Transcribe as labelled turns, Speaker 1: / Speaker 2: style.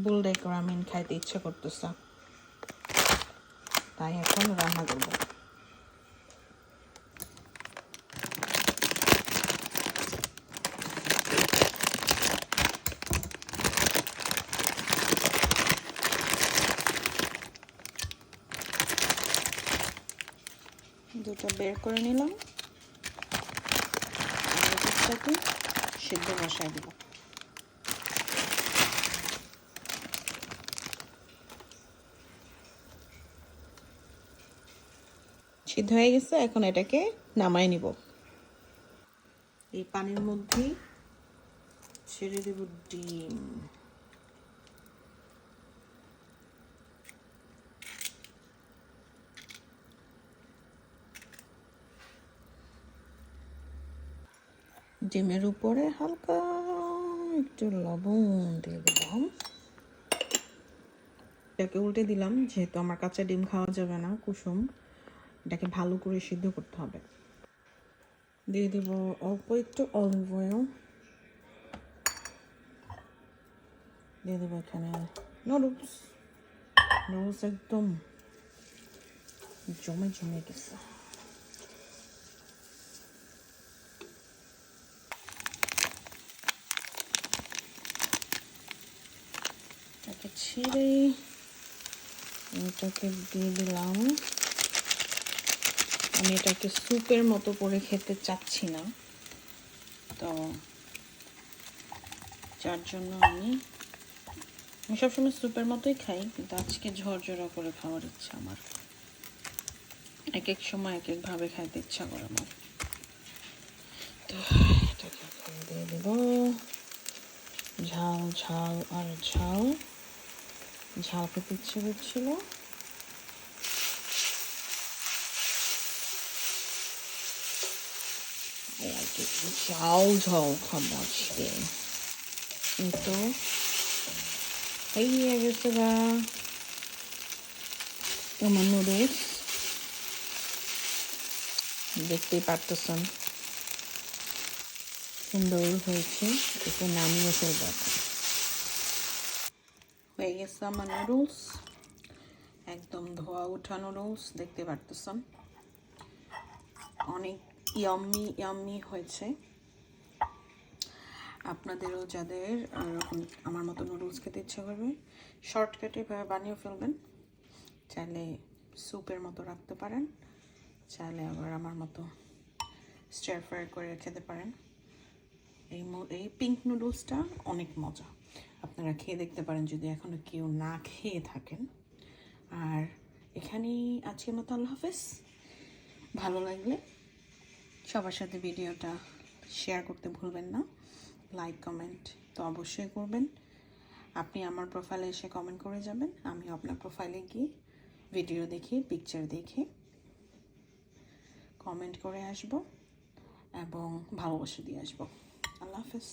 Speaker 1: বুলডেক ramen খাইতে ইচ্ছা করতেছে, তাই এখন রান্না করব। দুটো বের করে নিলাম, এটাকে সিদ্ধ বসায় দেব। সিদ্ধ হয়ে গেছে, এখন এটাকে নামাই নিব। এই পানির মধ্যে ছেড়ে দেব ডিম। ডিমের উপরে হালকা একটু লবণ দিয়ে দিলাম। এটাকে উল্টে দিলাম, যেহেতু আমার কাঁচা ডিম খাওয়া যাবে না, কুসুম এটাকে ভালো করে সিদ্ধ করতে হবে। দিয়ে দেব অল্প একটু অলিভ অয়েল, দিয়ে দেবো এখানে নুডলস। নুডলস একদম জমে জমে গেছে। এটাকে ছিঁড়ে এটাকে দিয়ে দিলাম। আমি এটাকে স্যুপের মতো করে খেতে চাচ্ছি না, তো যার জন্য আমি সবসময় স্যুপের মতোই খাই, কিন্তু আজকে ঝরঝরা করে খাওয়ার ইচ্ছা আমার। এক এক সময় এক একভাবে খাইতে ইচ্ছা করে আমার। তো এটাকে দিয়ে দেব ঝাল ঝাল আর ঝাল। ঝাল খেতে ইচ্ছে করছিল, ঝাল ঝাল খাবো আজকে। কিন্তু হয়ে গেছে গা আমার নুডলস, দেখতেই পারতেছেন সুন্দর হয়েছে। এতে নামিয়ে ফেলবো। হয়ে গেছে আমার নুডলস, একদম ধোয়া ওঠা নুডলস, দেখতে পারতেছেন অনেক ইয়াম্মি ইয়াম্মি হয়েছে। আপনাদেরও যাদের এরকম আমার মতো নুডলস খেতে ইচ্ছা করবে, শর্টকাটে বানিয়ে ফেলবেন। চাইলে স্যুপের মতো রাখতে পারেন, চাইলে আবার আমার মতো স্টির ফ্রাই করে খেতে পারেন। এই পিঙ্ক নুডলসটা অনেক মজা, আপনারা খেয়ে দেখতে পারেন যদি এখনও কেউ না খেয়ে থাকেন। আর এখানেই আজকের মতো আল্লাহ হাফেজ। ভালো লাগলে সবার সাথে ভিডিওটা শেয়ার করতে ভুলবেন না। লাইক কমেন্ট তো অবশ্যই করবেন। আপনি আমার প্রোফাইলে এসে কমেন্ট করে যাবেন, আমিও আপনার প্রোফাইলে গিয়ে ভিডিও দেখে পিকচার দেখে কমেন্ট করে আসব এবং ভালোবাসা দিয়ে আসবো। আল্লাহ হাফেজ।